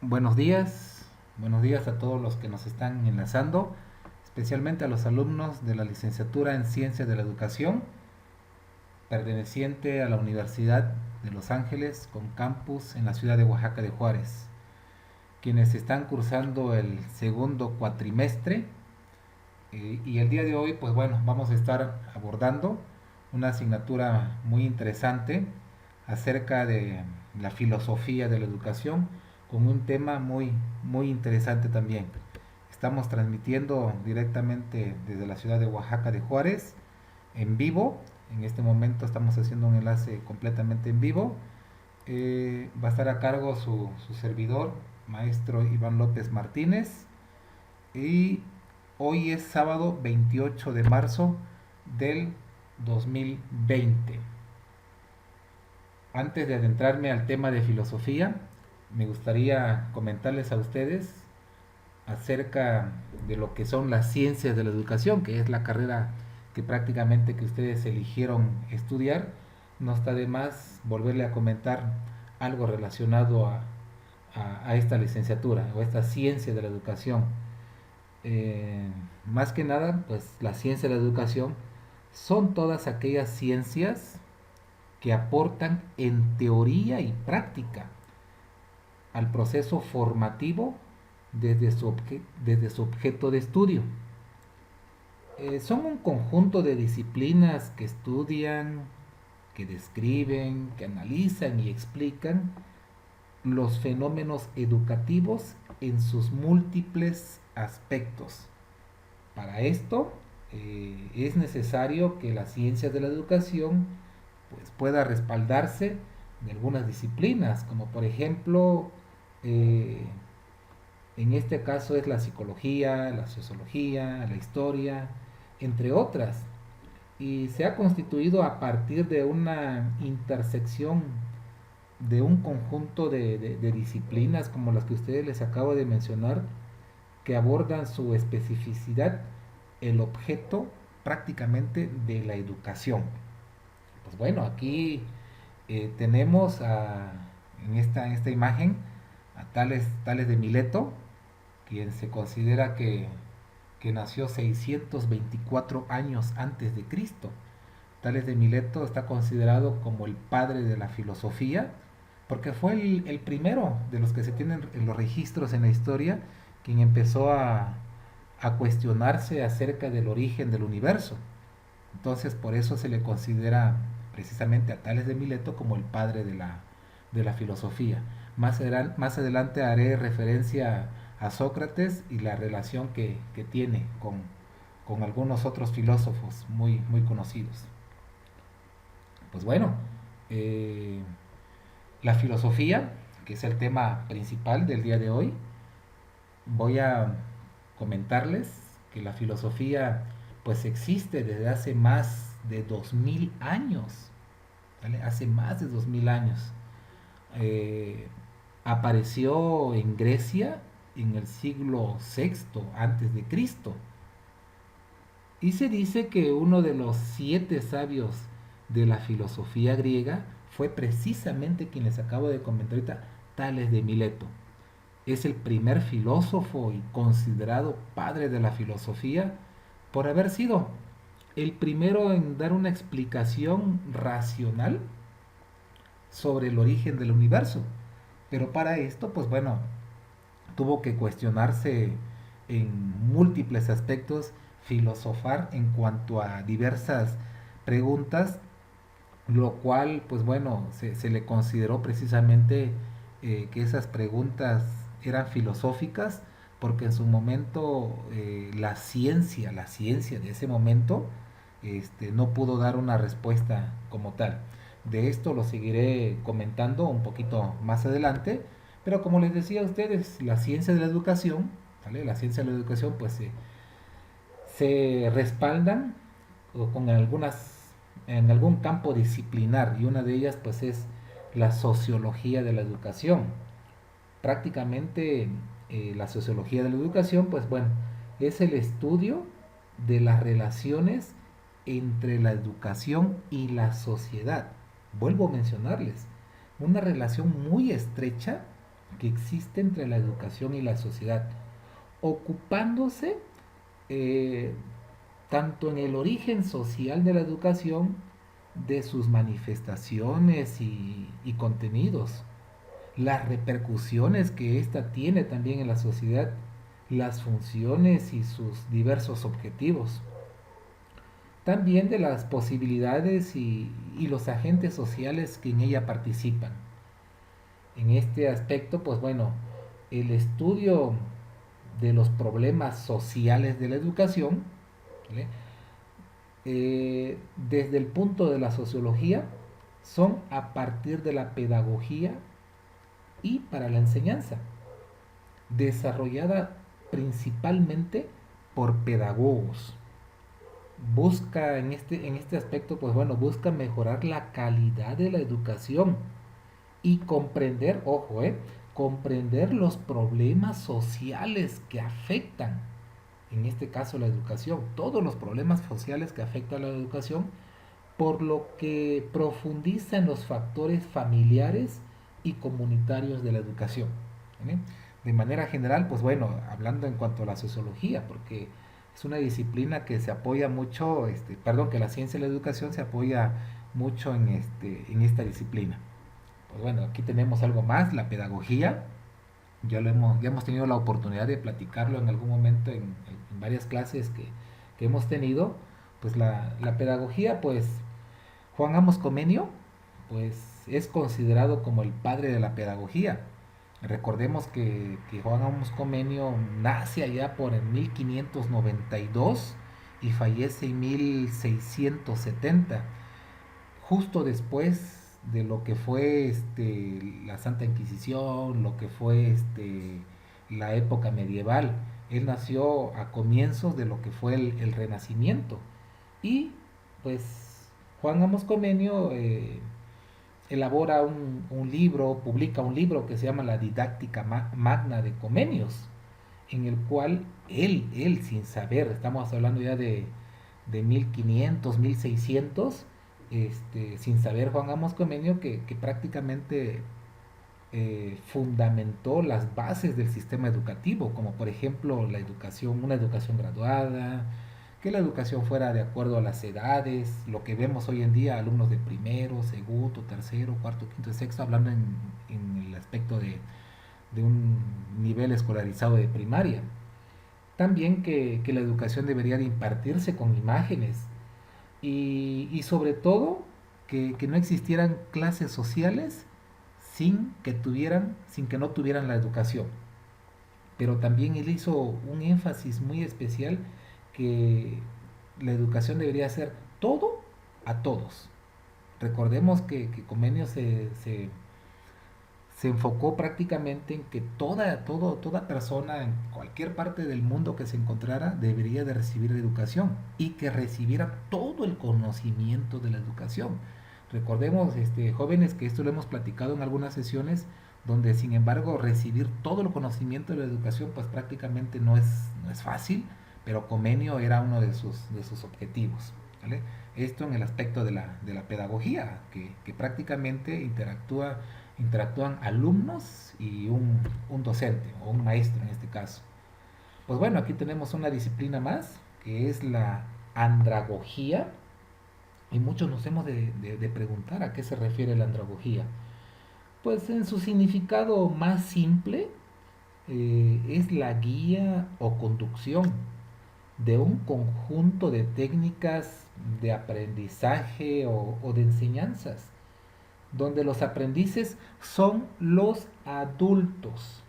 Buenos días a todos los que nos están enlazando, especialmente a los alumnos de la licenciatura en Ciencias de la Educación, perteneciente a la Universidad de Los Ángeles, con campus en la ciudad de Oaxaca de Juárez, quienes están cursando el segundo cuatrimestre. Y el día de hoy, pues bueno, vamos a estar abordando una asignatura muy interesante acerca de la filosofía de la educación, con un tema muy interesante también. Estamos transmitiendo directamente desde la ciudad de Oaxaca de Juárez, en vivo. En este momento estamos haciendo un enlace completamente en vivo. Va a estar a cargo su servidor, maestro Iván López Martínez. Y hoy es sábado 28 de marzo del 2020. Antes de adentrarme al tema de filosofía, me gustaría comentarles a ustedes acerca de lo que son las ciencias de la educación, que es la carrera que prácticamente que ustedes eligieron estudiar. No está de más volverle a comentar algo relacionado a esta licenciatura o a esta ciencia de la educación. Más que nada, pues la ciencia de la educación son todas aquellas ciencias que aportan en teoría y práctica al proceso formativo desde su objeto de estudio. Son un conjunto de disciplinas que estudian, que describen, que analizan y explican los fenómenos educativos en sus múltiples aspectos. Para esto es necesario que la ciencia de la educación pues, pueda respaldarse de algunas disciplinas, como por ejemplo, eh, en este caso es la psicología, la sociología, la historia, entre otras. Y se ha constituido a partir de una intersección de un conjunto de disciplinas como las que ustedes les acabo de mencionar, que abordan su especificidad, el objeto prácticamente de la educación. Pues bueno, aquí tenemos en esta imagen a Tales de Mileto, quien se considera que nació 624 años antes de Cristo. Tales de Mileto está considerado como el padre de la filosofía, porque fue el primero de los que se tienen en los registros en la historia, quien empezó a cuestionarse acerca del origen del universo. Entonces, por eso se le considera precisamente a Tales de Mileto como el padre de la filosofía. Más adelante haré referencia a Sócrates y la relación que tiene con algunos otros filósofos muy conocidos. Pues bueno, eh, la filosofía, que es el tema principal del día de hoy, voy a comentarles que la filosofía pues existe desde hace más de 2000 años, ¿vale? Hace más de 2000 años. Eh, Apareció en Grecia en el siglo sexto antes de Cristo. Y se dice que uno de los 7 sabios de la filosofía griega fue precisamente quien les acabo de comentar ahorita, Tales de Mileto. Es el primer filósofo y considerado padre de la filosofía por haber sido el primero en dar una explicación racional sobre el origen del universo. Pero para esto, pues bueno, tuvo que cuestionarse en múltiples aspectos, filosofar en cuanto a diversas preguntas, lo cual, pues bueno, se le consideró precisamente que esas preguntas eran filosóficas, porque en su momento la ciencia de ese momento, no pudo dar una respuesta como tal. De esto lo seguiré comentando un poquito más adelante, pero como les decía a ustedes, la ciencia de la educación, ¿vale? La ciencia de la educación pues se respaldan con en algún campo disciplinar, y una de ellas pues es la sociología de la educación. Prácticamente la sociología de la educación pues bueno, es el estudio de las relaciones entre la educación y la sociedad. Vuelvo a mencionarles, una relación muy estrecha que existe entre la educación y la sociedad, ocupándose eh, tanto en el origen social de la educación, de sus manifestaciones y contenidos, las repercusiones que ésta tiene también en la sociedad, las funciones y sus diversos objetivos, también de las posibilidades y los agentes sociales que en ella participan. En este aspecto, pues bueno, el estudio de los problemas sociales de la educación, ¿vale? Desde el punto de la sociología, son a partir de la pedagogía y para la enseñanza, desarrollada principalmente por pedagogos. Busca en este aspecto, pues bueno, busca mejorar la calidad de la educación y comprender, ojo, comprender los problemas sociales que afectan, en este caso la educación, todos los problemas sociales que afectan a la educación, por lo que profundiza en los factores familiares y comunitarios de la educación. ¿Vale? De manera general, pues bueno, hablando en cuanto a la sociología, porque es una disciplina que se apoya mucho, perdón, que la ciencia de la educación se apoya mucho en esta disciplina. Pues bueno, aquí tenemos algo más, la pedagogía. Ya hemos tenido la oportunidad de platicarlo en algún momento en varias clases que hemos tenido. Pues la pedagogía, pues Juan Amos Comenio, pues es considerado como el padre de la pedagogía. Recordemos que Juan Amos Comenio nace allá por el 1592 y fallece en 1670, justo después de lo que fue la Santa Inquisición, lo que fue la época medieval. Él nació a comienzos de lo que fue el Renacimiento. Y pues Juan Amos Comenio elabora un libro, publica un libro que se llama La Didáctica Magna de Comenios, en el cual él sin saber, estamos hablando ya de 1500, 1600, sin saber Juan Amos Comenio que prácticamente fundamentó las bases del sistema educativo, como por ejemplo la educación, una educación graduada, que la educación fuera de acuerdo a las edades, lo que vemos hoy en día, alumnos de primero, segundo, tercero, cuarto, quinto y sexto, hablando en el aspecto de un nivel escolarizado de primaria. También que la educación debería de impartirse con imágenes y sobre todo que no existieran clases sociales sin que no tuvieran la educación. Pero también él hizo un énfasis muy especial que la educación debería ser todo a todos. Recordemos que Comenio se enfocó prácticamente en que toda persona en cualquier parte del mundo que se encontrara debería de recibir educación y que recibiera todo el conocimiento de la educación. Recordemos, jóvenes, que esto lo hemos platicado en algunas sesiones, donde sin embargo recibir todo el conocimiento de la educación pues prácticamente no es fácil, pero Comenio era uno de sus objetivos. ¿Vale? Esto en el aspecto de la pedagogía, que prácticamente interactúan alumnos y un docente o un maestro en este caso. Pues bueno, aquí tenemos una disciplina más que es la andragogía y muchos nos hemos de preguntar a qué se refiere la andragogía. Pues en su significado más simple es la guía o conducción de un conjunto de técnicas de aprendizaje o de enseñanzas donde los aprendices son los adultos.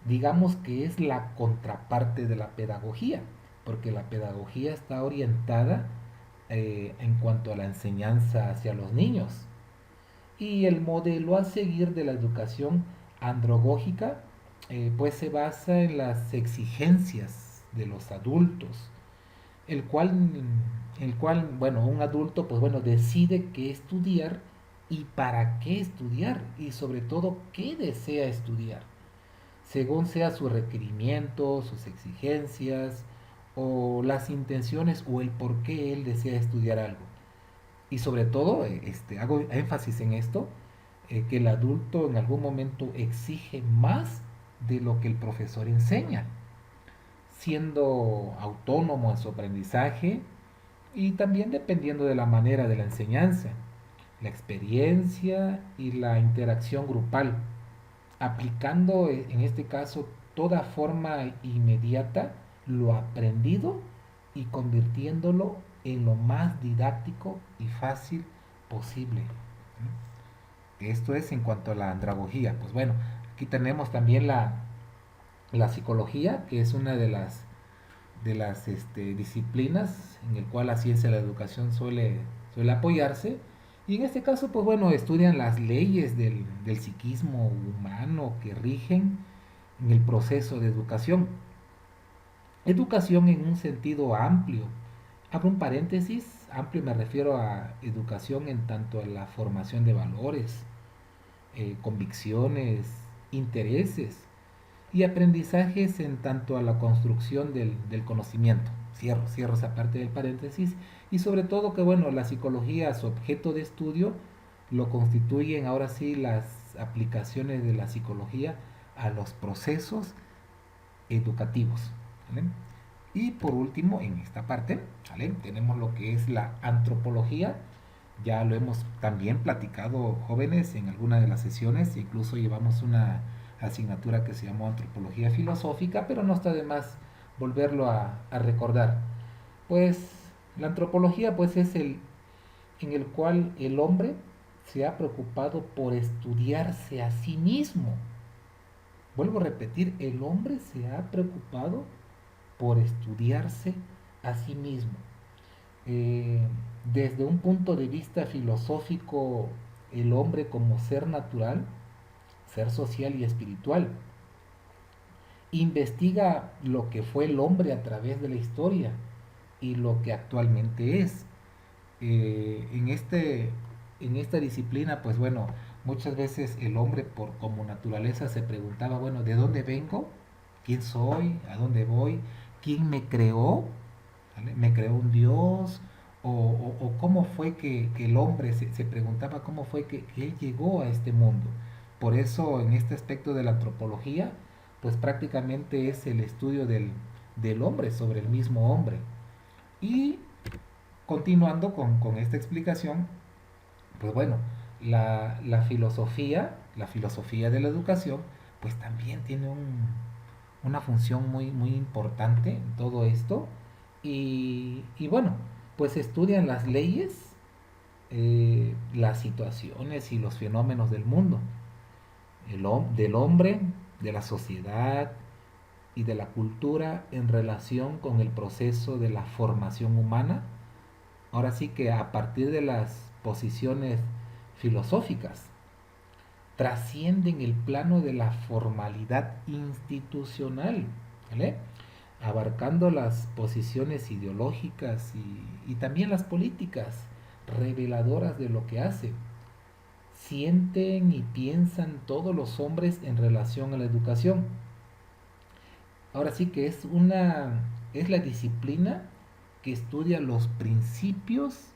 Digamos que es la contraparte de la pedagogía, porque la pedagogía está orientada en cuanto a la enseñanza hacia los niños. Y el modelo a seguir de la educación andragógica pues se basa en las exigencias de los adultos, el cual, bueno, un adulto, pues bueno, decide qué estudiar y para qué estudiar y sobre todo qué desea estudiar, según sea su requerimiento, sus exigencias o las intenciones o el por qué él desea estudiar algo. Y sobre todo, hago énfasis en esto, que el adulto en algún momento exige más de lo que el profesor enseña, siendo autónomo en su aprendizaje y también dependiendo de la manera de la enseñanza, la experiencia y la interacción grupal, aplicando en este caso toda forma inmediata lo aprendido y convirtiéndolo en lo más didáctico y fácil posible. Esto es en cuanto a la andragogía. Pues bueno, aquí tenemos también la psicología, que es una de las disciplinas en el cual la ciencia de la educación suele apoyarse. Y en este caso, pues bueno, estudian las leyes del psiquismo humano que rigen en el proceso de educación. Educación en un sentido amplio. Abro un paréntesis, amplio me refiero a educación en tanto a la formación de valores, convicciones, intereses y aprendizajes en tanto a la construcción del conocimiento. Cierro esa parte del paréntesis. Y sobre todo que, bueno, la psicología, su objeto de estudio, lo constituyen ahora sí las aplicaciones de la psicología a los procesos educativos. ¿Vale? Y por último, en esta parte, ¿vale? Tenemos lo que es la antropología. Ya lo hemos también platicado, jóvenes, en alguna de las sesiones, incluso llevamos una asignatura que se llamó antropología filosófica, pero no está de más volverlo a recordar. Pues la antropología pues es el en el cual el hombre se ha preocupado por estudiarse a sí mismo. Vuelvo a repetir, el hombre se ha preocupado por estudiarse a sí mismo. Eh, Desde un punto de vista filosófico, el hombre como ser natural, ser social y espiritual, investiga lo que fue el hombre a través de la historia y lo que actualmente es. En esta disciplina, pues bueno, muchas veces el hombre como naturaleza se preguntaba, bueno, ¿de dónde vengo? ¿Quién soy? ¿A dónde voy? ¿Quién me creó? ¿Vale? ¿Me creó un Dios? ¿O cómo fue que el hombre se preguntaba cómo fue que él llegó a este mundo? Por eso en este aspecto de la antropología, pues prácticamente es el estudio del hombre sobre el mismo hombre. Y continuando con esta explicación, pues bueno, la filosofía de la educación, pues también tiene una función muy importante en todo esto. Y bueno, pues estudian las leyes, las situaciones y los fenómenos del mundo, del hombre, de la sociedad y de la cultura en relación con el proceso de la formación humana. Ahora sí que a partir de las posiciones filosóficas, trascienden el plano de la formalidad institucional, ¿vale? Abarcando las posiciones ideológicas y también las políticas, reveladoras de lo que hace. Sienten y piensan todos los hombres en relación a la educación. Ahora sí que es la disciplina que estudia los principios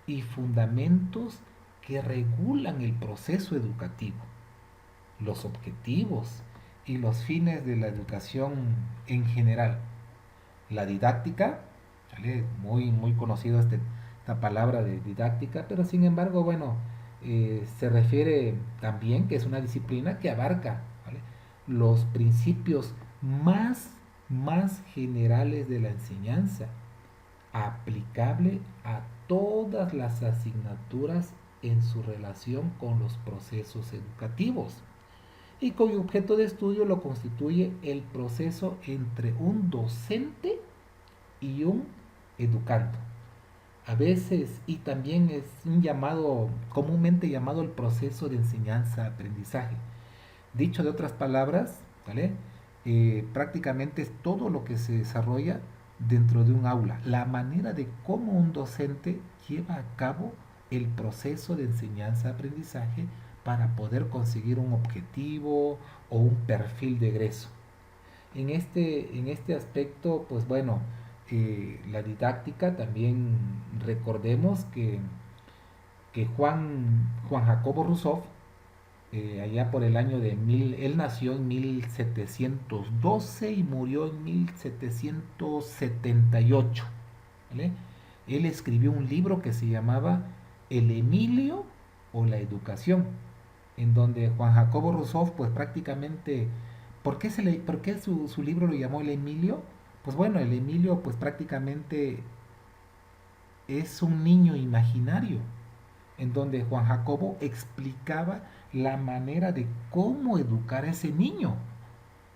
y fundamentos que regulan el proceso educativo, los objetivos y los fines de la educación en general. La didáctica, ¿vale? Muy conocido esta palabra de didáctica, pero sin embargo, bueno, se refiere también que es una disciplina que abarca, ¿vale?, los principios más generales de la enseñanza, aplicable a todas las asignaturas en su relación con los procesos educativos y cuyo objeto de estudio lo constituye el proceso entre un docente y un educando. A veces, y también es comúnmente llamado el proceso de enseñanza-aprendizaje. Dicho de otras palabras, ¿vale? Prácticamente es todo lo que se desarrolla dentro de un aula, la manera de cómo un docente lleva a cabo el proceso de enseñanza-aprendizaje para poder conseguir un objetivo o un perfil de egreso. En este aspecto, pues bueno, la didáctica también recordemos que Juan Jacobo Rousseau, allá por el año de él nació en 1712 y murió en 1778, ¿vale? Él escribió un libro que se llamaba El Emilio o la Educación, en donde Juan Jacobo Rousseau, pues prácticamente, ¿por qué su libro lo llamó El Emilio? Pues bueno, el Emilio pues prácticamente es un niño imaginario, en donde Juan Jacobo explicaba la manera de cómo educar a ese niño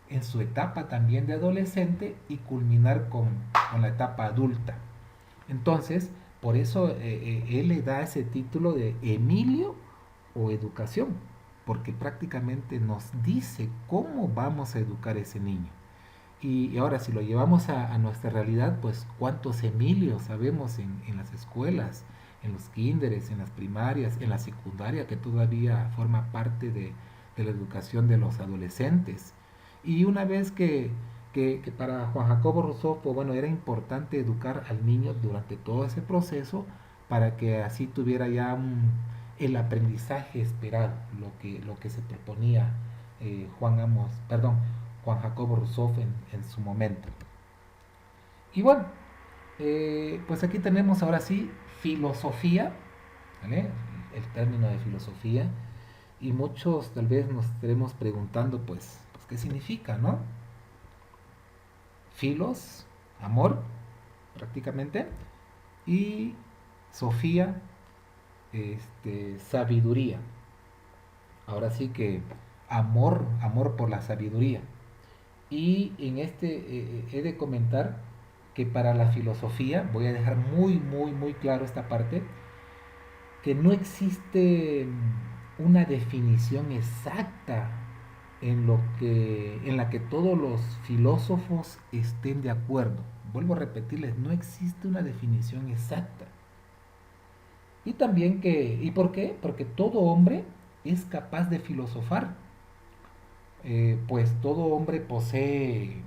en su etapa también de adolescente y culminar con la etapa adulta. Entonces, por eso él le da ese título de Emilio o educación, porque prácticamente nos dice cómo vamos a educar a ese niño. Y ahora, si lo llevamos a nuestra realidad, pues cuántos Emilios sabemos en las escuelas, en los kinderes, en las primarias, en la secundaria, que todavía forma parte de la educación de los adolescentes. Y una vez que para Juan Jacobo Rousseau, pues bueno, era importante educar al niño durante todo ese proceso para que así tuviera ya el aprendizaje esperado, lo que se proponía Juan Jacobo Rousseau en su momento. Y bueno, pues aquí tenemos ahora sí filosofía, ¿vale? El término de filosofía, y muchos tal vez nos estaremos preguntando, pues ¿qué significa, no? Filos, amor, prácticamente, y Sofía, sabiduría. Ahora sí que amor por la sabiduría. Y en he de comentar que para la filosofía, voy a dejar muy claro esta parte, que no existe una definición exacta en la que todos los filósofos estén de acuerdo. Vuelvo a repetirles, no existe una definición exacta. Y también ¿y por qué? Porque todo hombre es capaz de filosofar. Pues todo hombre posee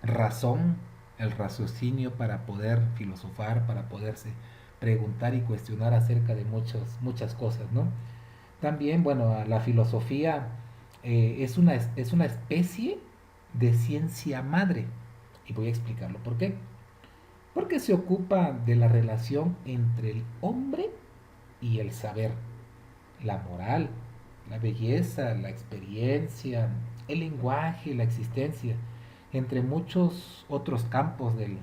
razón, el raciocinio para poder filosofar, para poderse preguntar y cuestionar acerca de muchas cosas, ¿no? También, bueno, la filosofía es una especie de ciencia madre. Y voy a explicarlo por qué. Porque se ocupa de la relación entre el hombre y el saber, la moral, la belleza, la experiencia, el lenguaje, la existencia, entre muchos otros campos del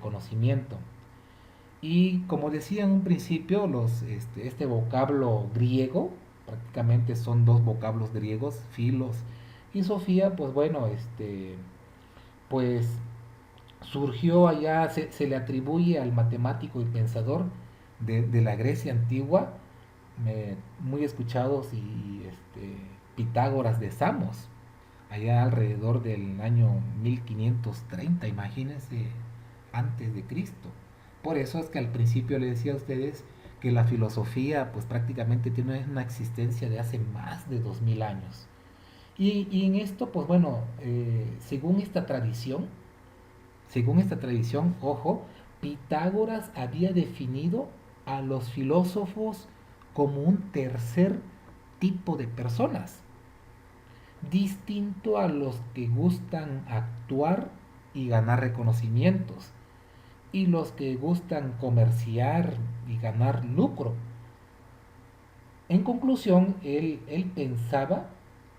conocimiento. Y como decía en un principio, este vocablo griego, prácticamente son dos vocablos griegos, filos y sofía, pues bueno, pues surgió allá, se le atribuye al matemático y pensador de la Grecia antigua, muy escuchados, y Pitágoras de Samos, allá alrededor del año 1530, imagínense, antes de Cristo. Por eso es que al principio le decía a ustedes que la filosofía pues prácticamente tiene una existencia de hace más de 2000 años. Y en esto, pues bueno, según esta tradición, ojo, Pitágoras había definido a los filósofos como un tercer tipo de personas, distinto a los que gustan actuar y ganar reconocimientos, y los que gustan comerciar y ganar lucro. En conclusión, él pensaba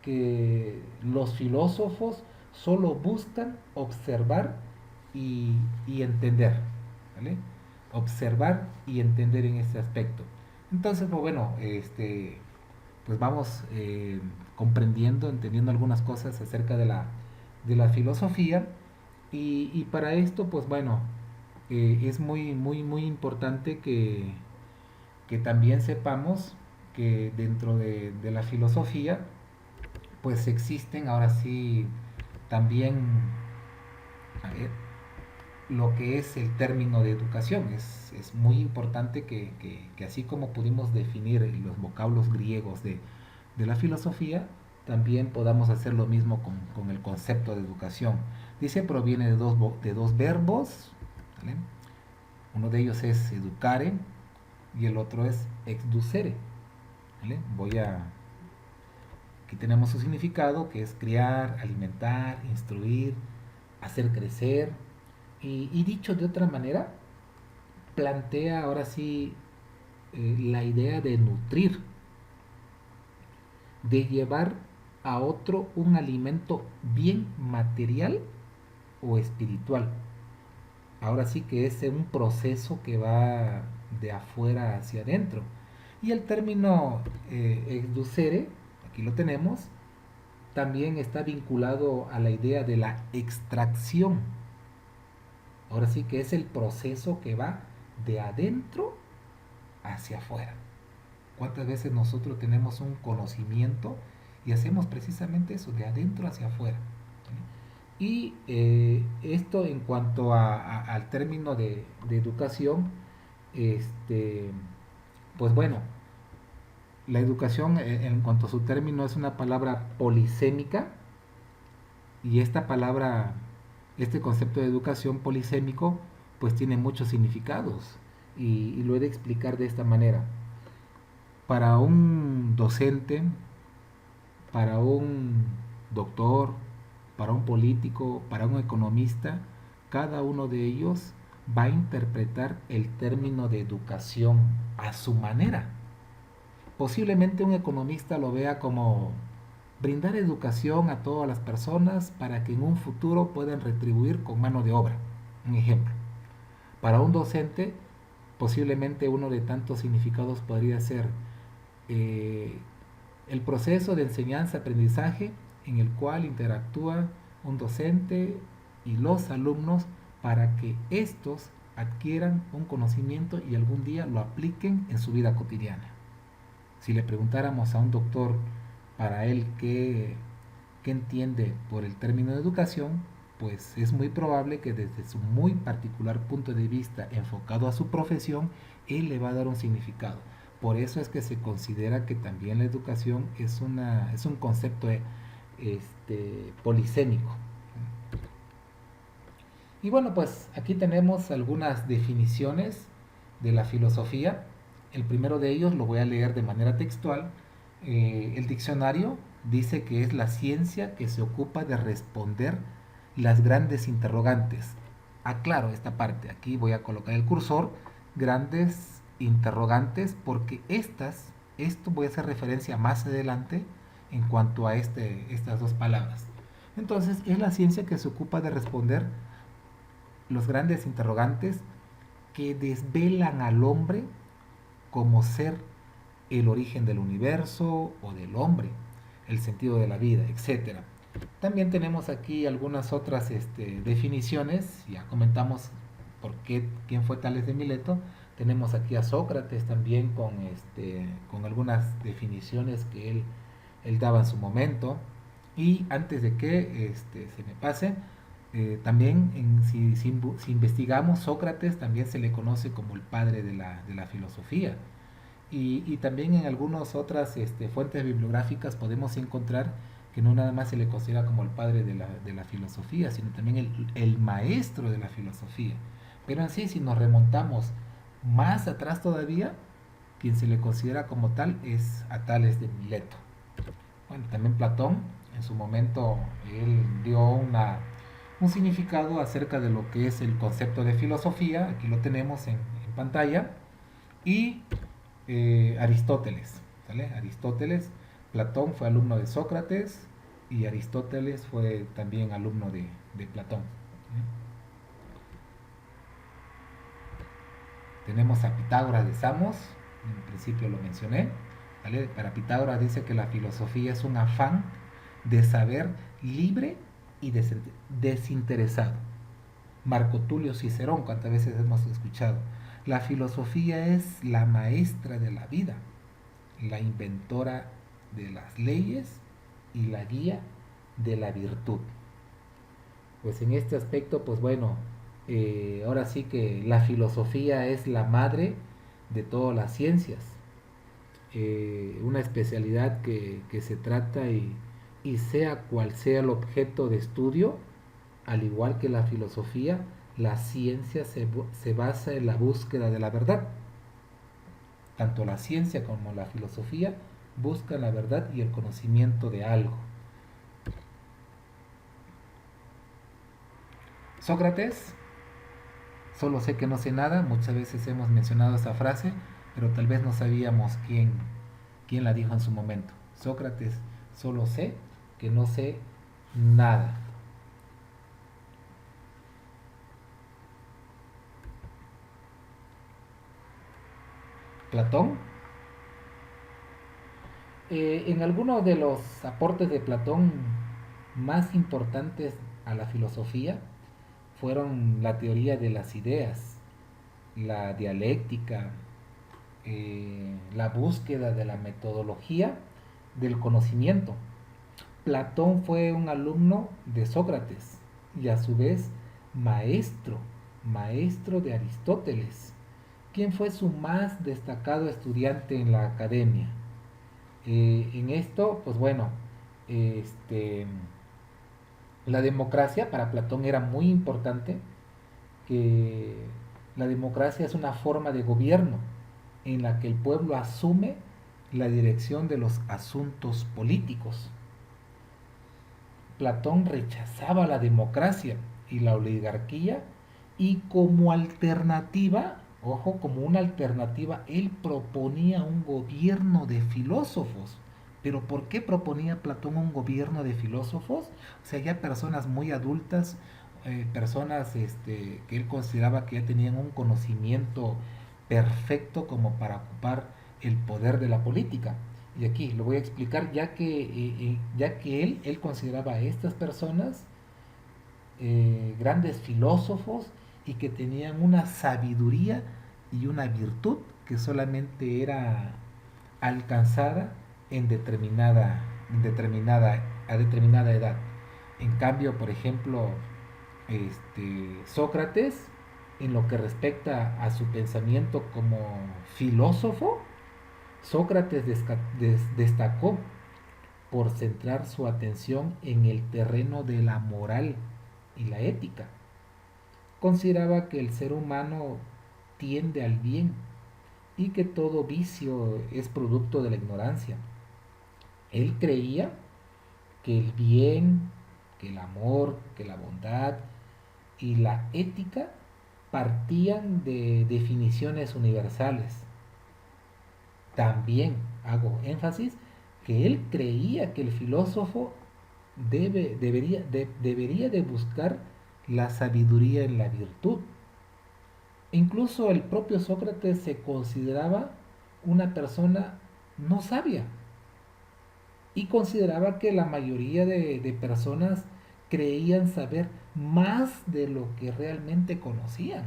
que los filósofos solo buscan observar y entender, ¿vale? Observar y entender en este aspecto. Entonces, pues bueno, pues vamos comprendiendo, entendiendo algunas cosas acerca de la filosofía, y para esto, pues bueno, es muy importante que también sepamos que dentro de la filosofía, pues existen ahora sí también, a ver, lo que es el término de educación. Es muy importante que así como pudimos definir los vocablos griegos de la filosofía, también podamos hacer lo mismo con el concepto de educación. Dice, proviene de dos verbos, ¿vale? Uno de ellos es educare y el otro es exducere, ¿vale? tenemos su significado, que es criar, alimentar, instruir, hacer crecer. Y dicho de otra manera, plantea ahora sí la idea de nutrir, de llevar a otro un alimento bien material o espiritual. Ahora sí que es un proceso que va de afuera hacia adentro. Y el término exducere, aquí lo tenemos, también está vinculado a la idea de la extracción. Ahora sí que es el proceso que va de adentro hacia afuera. ¿Cuántas veces nosotros tenemos un conocimiento y hacemos precisamente eso, de adentro hacia afuera? Y esto en cuanto al término de educación, este, pues bueno, la educación en cuanto a su término es una palabra polisémica, y esta palabra, este concepto de educación polisémico, pues tiene muchos significados, y lo he de explicar de esta manera. Para un docente, para un doctor, para un político, para un economista, cada uno de ellos va a interpretar el término de educación a su manera. Posiblemente un economista lo vea como brindar educación a todas las personas para que en un futuro puedan retribuir con mano de obra. Un ejemplo. Para un docente, posiblemente uno de tantos significados podría ser eh, el proceso de enseñanza-aprendizaje en el cual interactúa un docente y los alumnos para que estos adquieran un conocimiento y algún día lo apliquen en su vida cotidiana. Si le preguntáramos a un doctor para él qué entiende por el término de educación, pues es muy probable que desde su muy particular punto de vista enfocado a su profesión, él le va a dar un significado. Por eso es que se considera que también la educación es un concepto polisémico. Y bueno, pues aquí tenemos algunas definiciones de la filosofía. El primero de ellos lo voy a leer de manera textual. El diccionario dice que es la ciencia que se ocupa de responder las grandes interrogantes. Aclaro esta parte, aquí voy a colocar el cursor, grandes interrogantes, porque esto voy a hacer referencia más adelante en cuanto a estas dos palabras. Entonces, es la ciencia que se ocupa de responder los grandes interrogantes que desvelan al hombre como ser el origen del universo o del hombre, el sentido de la vida, etcétera. También tenemos aquí algunas otras definiciones, ya comentamos quién fue Tales de Mileto. Tenemos aquí a Sócrates también con algunas definiciones que él daba en su momento. Y antes de que se me pase, también si investigamos, Sócrates también se le conoce como el padre de la filosofía. Y también en algunas otras fuentes bibliográficas podemos encontrar que no nada más se le considera como el padre de la filosofía, sino también el maestro de la filosofía. Pero así, si nos remontamos más atrás todavía, quien se le considera como tal es a Tales de Mileto. Bueno, también Platón, en su momento, él dio un significado acerca de lo que es el concepto de filosofía, aquí lo tenemos en pantalla, y Aristóteles, ¿sale? Aristóteles, Platón fue alumno de Sócrates y Aristóteles fue también alumno de Platón. Tenemos a Pitágoras de Samos, en principio lo mencioné, ¿vale? Para Pitágoras dice que la filosofía es un afán de saber libre y desinteresado. Marco Tulio Cicerón, cuántas veces hemos escuchado, la filosofía es la maestra de la vida, la inventora de las leyes y la guía de la virtud. Pues en este aspecto, pues bueno, ahora sí que la filosofía es la madre de todas las ciencias, una especialidad que se trata y sea cual sea el objeto de estudio, al igual que la filosofía, la ciencia se basa en la búsqueda de la verdad. Tanto la ciencia como la filosofía buscan la verdad y el conocimiento de algo. Sócrates, solo sé que no sé nada, muchas veces hemos mencionado esta frase, pero tal vez no sabíamos quién la dijo en su momento. Sócrates, solo sé que no sé nada. Platón, en algunos de los aportes de Platón más importantes a la filosofía fueron la teoría de las ideas, la dialéctica, la búsqueda de la metodología del conocimiento. Platón fue un alumno de Sócrates y a su vez maestro, maestro de Aristóteles, quien fue su más destacado estudiante en la academia. En esto, pues bueno, este, la democracia para Platón era muy importante, que la democracia es una forma de gobierno en la que el pueblo asume la dirección de los asuntos políticos. Platón rechazaba la democracia y la oligarquía y como alternativa, ojo, como una alternativa, él proponía un gobierno de filósofos. Pero ¿por qué proponía Platón un gobierno de filósofos? O sea, ya personas muy adultas, personas que él consideraba que ya tenían un conocimiento perfecto como para ocupar el poder de la política. Y aquí lo voy a explicar ya que él consideraba a estas personas grandes filósofos y que tenían una sabiduría y una virtud que solamente era alcanzada a determinada edad. En cambio, por ejemplo, Sócrates, en lo que respecta a su pensamiento como filósofo, Sócrates destacó por centrar su atención en el terreno de la moral y la ética. Consideraba que el ser humano tiende al bien y que todo vicio es producto de la ignorancia. Él creía que el bien, que el amor, que la bondad y la ética partían de definiciones universales. También hago énfasis que él creía que el filósofo debería de buscar la sabiduría en la virtud. Incluso el propio Sócrates se consideraba una persona no sabia y consideraba que la mayoría de personas creían saber más de lo que realmente conocían.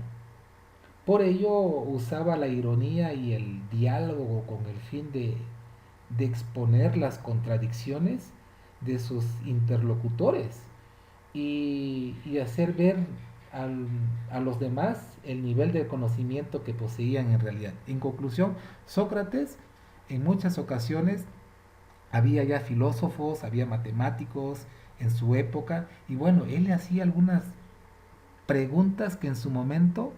Por ello usaba la ironía y el diálogo con el fin de exponer las contradicciones de sus interlocutores y hacer ver al, a los demás el nivel de conocimiento que poseían en realidad. En conclusión, Sócrates en muchas ocasiones había ya filósofos, había matemáticos en su época y bueno, él le hacía algunas preguntas que en su momento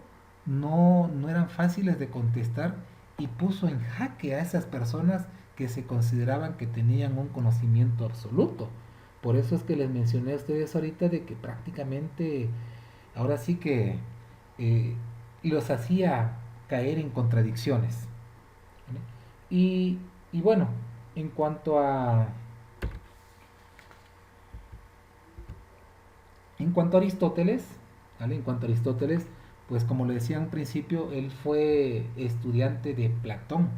no eran fáciles de contestar y puso en jaque a esas personas que se consideraban que tenían un conocimiento absoluto. Por eso es que les mencioné a ustedes ahorita de que prácticamente ahora sí que eh, los hacía caer en contradicciones. ¿Vale? Y bueno, en cuanto a En cuanto a Aristóteles, ¿vale? En cuanto a Aristóteles, pues como le decía en principio, él fue estudiante de Platón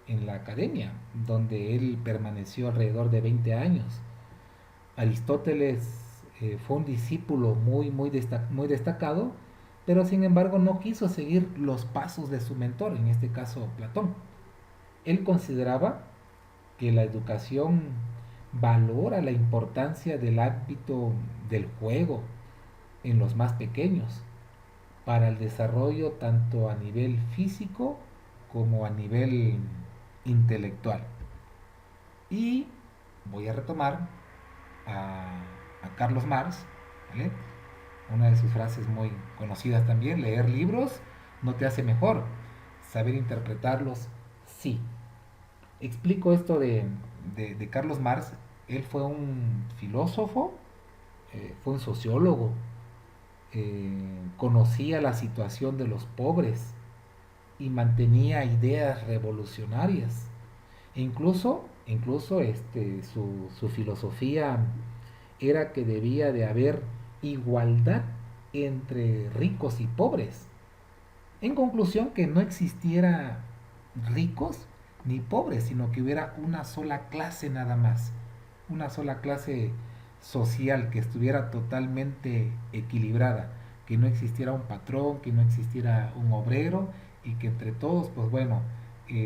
en la academia, donde él permaneció alrededor de 20 años. Aristóteles fue un discípulo muy destacado, pero sin embargo no quiso seguir los pasos de su mentor, en este caso Platón. Él consideraba que la educación valora la importancia del ámbito del juego en los más pequeños para el desarrollo tanto a nivel físico como a nivel intelectual. Y voy a retomar a Carlos Marx, ¿vale? Una de sus frases muy conocidas también: leer libros no te hace mejor, saber interpretarlos sí. Explico esto de Carlos Marx. Él fue un filósofo, fue un sociólogo, conocía la situación de los pobres y mantenía ideas revolucionarias. E su filosofía era que debía de haber igualdad entre ricos y pobres. En conclusión, que no existiera ricos ni pobres, sino que hubiera una sola clase nada más, una sola clase social que estuviera totalmente equilibrada, que no existiera un patrón, que no existiera un obrero y que entre todos, pues bueno,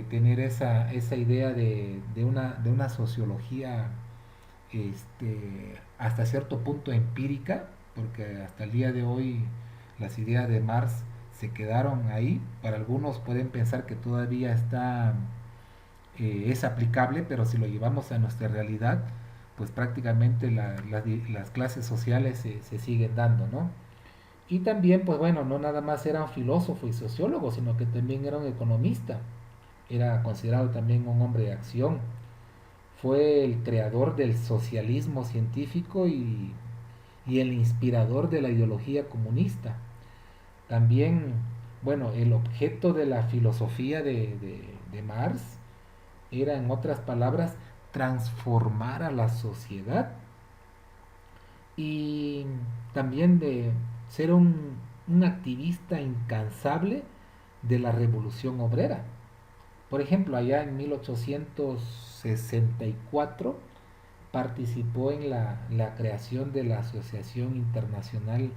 tener esa idea de una sociología hasta cierto punto empírica, porque hasta el día de hoy las ideas de Marx se quedaron ahí. Para algunos pueden pensar que todavía es aplicable, pero si lo llevamos a nuestra realidad, pues prácticamente las clases sociales se siguen dando, ¿no? Y también, pues bueno, no nada más era un filósofo y sociólogo, sino que también era un economista. Era considerado también un hombre de acción. Fue el creador del socialismo científico y el inspirador de la ideología comunista. También, bueno, el objeto de la filosofía de Marx era, en otras palabras, transformar a la sociedad y también de ser un activista incansable de la revolución obrera. Por ejemplo, allá en 1864 participó en la creación de la Asociación Internacional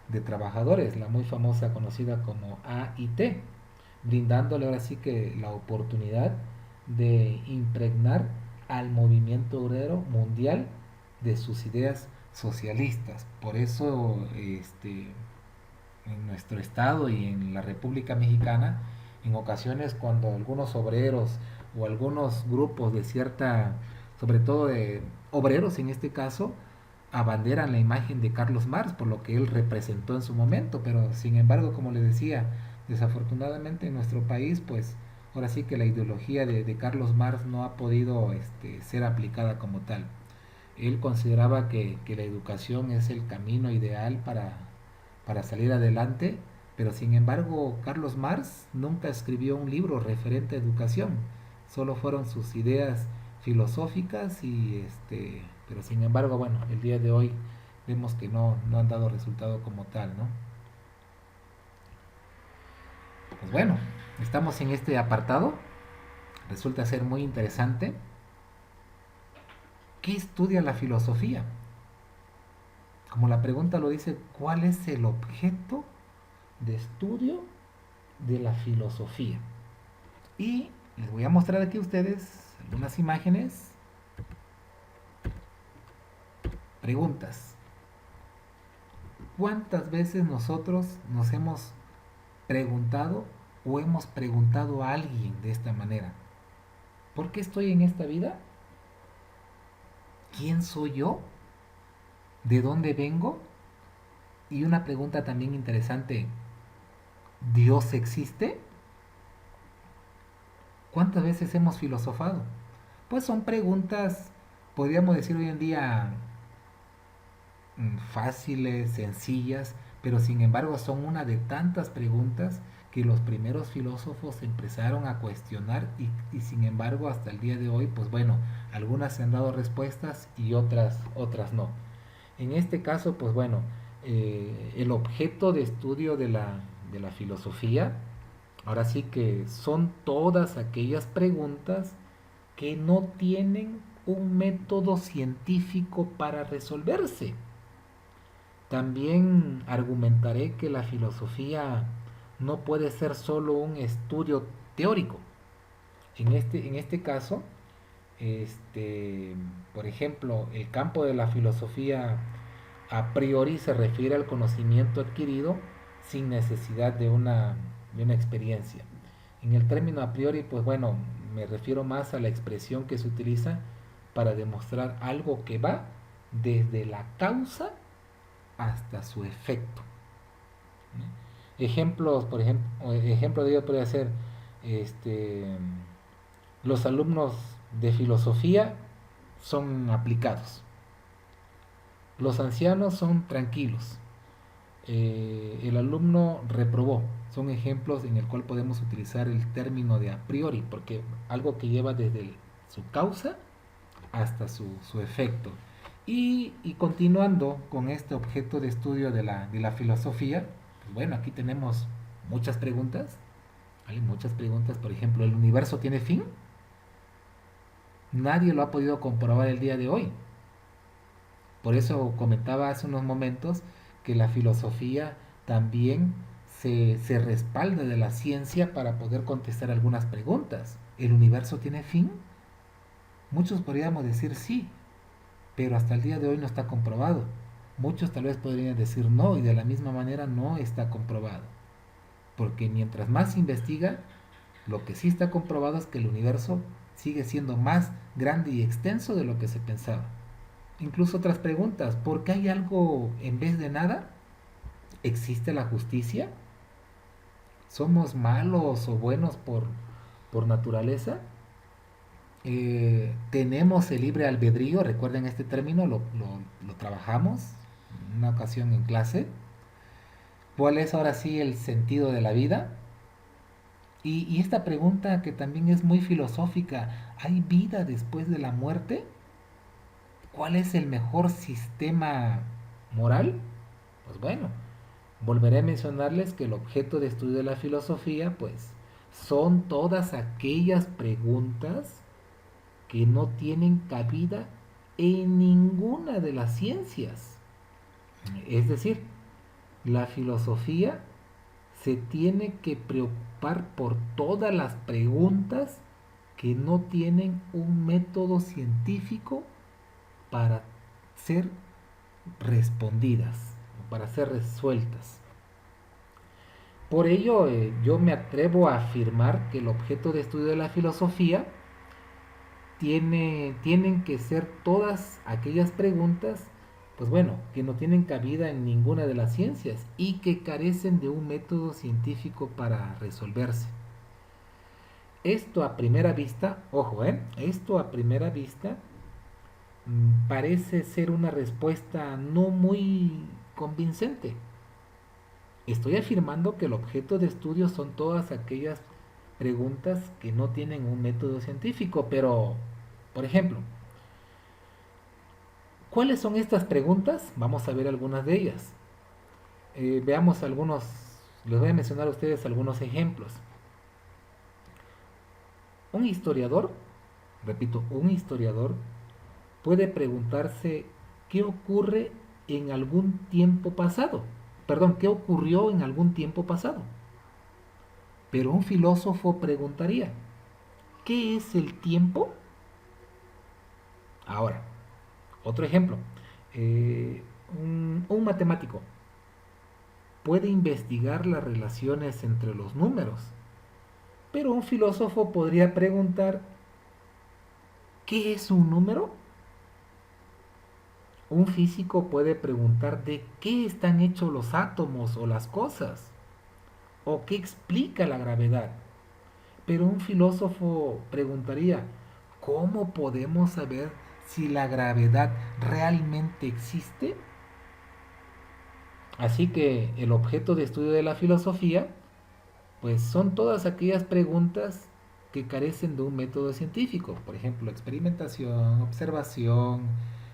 de Trabajadores, la muy famosa conocida como AIT, brindándole ahora sí que la oportunidad de impregnar al movimiento obrero mundial de sus ideas socialistas. Por eso en nuestro estado y en la República Mexicana, en ocasiones cuando algunos obreros o algunos grupos de cierta, sobre todo de obreros en este caso, abanderan la imagen de Carlos Marx por lo que él representó en su momento, pero sin embargo, como les decía, desafortunadamente en nuestro país, pues ahora sí que la ideología de Carlos Marx no ha podido ser aplicada como tal. Él consideraba que la educación es el camino ideal para salir adelante, pero sin embargo Carlos Marx nunca escribió un libro referente a educación, solo fueron sus ideas filosóficas pero sin embargo, bueno, el día de hoy vemos que no han dado resultado como tal, ¿no? Pues bueno, estamos en este apartado, resulta ser muy interesante. ¿Qué estudia la filosofía? Como la pregunta lo dice, ¿cuál es el objeto de estudio de la filosofía? Y les voy a mostrar aquí a ustedes algunas imágenes, preguntas. ¿Cuántas veces nosotros nos hemos preguntado o hemos preguntado a alguien de esta manera? ¿Por qué estoy en esta vida? ¿Quién soy yo? ¿De dónde vengo? Y una pregunta también interesante, ¿Dios existe? ¿Cuántas veces hemos filosofado? Pues son preguntas, podríamos decir hoy en día, fáciles, sencillas, pero sin embargo son una de tantas preguntas que los primeros filósofos empezaron a cuestionar y sin embargo hasta el día de hoy, pues bueno, algunas se han dado respuestas y otras no. En este caso, pues bueno, el objeto de estudio de la filosofía, ahora sí que son todas aquellas preguntas que no tienen un método científico para resolverse. También argumentaré que la filosofía no puede ser solo un estudio teórico. En este caso, por ejemplo, el campo de la filosofía a priori se refiere al conocimiento adquirido sin necesidad de una experiencia. En el término a priori, pues bueno, me refiero más a la expresión que se utiliza para demostrar algo que va desde la causa hasta su efecto. Ejemplos, por ejemplo, ejemplo de ello podría ser este, Los alumnos de filosofía son aplicados. Los ancianos son tranquilos. El alumno reprobó. Son ejemplos en el cual podemos utilizar el término de a priori, porque algo que lleva desde su causa hasta su efecto. Y continuando con este objeto de estudio de la filosofía, pues bueno, aquí tenemos muchas preguntas. ¿Vale? Muchas preguntas, por ejemplo, ¿el universo tiene fin? Nadie lo ha podido comprobar el día de hoy. Por eso comentaba hace unos momentos que la filosofía también se respalda de la ciencia para poder contestar algunas preguntas. ¿El universo tiene fin? Muchos podríamos decir sí, pero hasta el día de hoy no está comprobado. Muchos tal vez podrían decir no y de la misma manera no está comprobado. Porque mientras más se investiga, lo que sí está comprobado es que el universo sigue siendo más grande y extenso de lo que se pensaba. Incluso otras preguntas, ¿por qué hay algo en vez de nada? ¿Existe la justicia? ¿Somos malos o buenos por naturaleza? ¿Tenemos el libre albedrío? Recuerden este término, lo trabajamos en una ocasión en clase. ¿Cuál es ahora sí el sentido de la vida? Y esta pregunta que también es muy filosófica, ¿hay vida después de la muerte? ¿Cuál es el mejor sistema moral? Pues bueno, volveré a mencionarles que el objeto de estudio de la filosofía, pues, son todas aquellas preguntas que no tienen cabida en ninguna de las ciencias. Es decir, la filosofía se tiene que preocupar por todas las preguntas que no tienen un método científico para ser respondidas, para ser resueltas. Por ello, yo me atrevo a afirmar que el objeto de estudio de la filosofía tienen que ser todas aquellas preguntas, pues bueno, que no tienen cabida en ninguna de las ciencias y que carecen de un método científico para resolverse. Esto a primera vista, ojo, esto a primera vista parece ser una respuesta no muy convincente. Estoy afirmando que el objeto de estudio son todas aquellas preguntas que no tienen un método científico, pero, por ejemplo, ¿cuáles son estas preguntas? Vamos a ver algunas de ellas. Veamos algunos, les voy a mencionar a ustedes algunos ejemplos. Un historiador, repito, un historiador puede preguntarse qué ocurre en algún tiempo pasado. Perdón, ¿qué ocurrió en algún tiempo pasado? Pero un filósofo preguntaría, ¿qué es el tiempo? Ahora, otro ejemplo. Un matemático puede investigar las relaciones entre los números, pero un filósofo podría preguntar, ¿qué es un número? Un físico puede preguntar de qué están hechos los átomos o las cosas, o qué explica la gravedad. Pero un filósofo preguntaría, ¿cómo podemos saber si la gravedad realmente existe? Así que el objeto de estudio de la filosofía, pues son todas aquellas preguntas que carecen de un método científico, por ejemplo, experimentación, observación,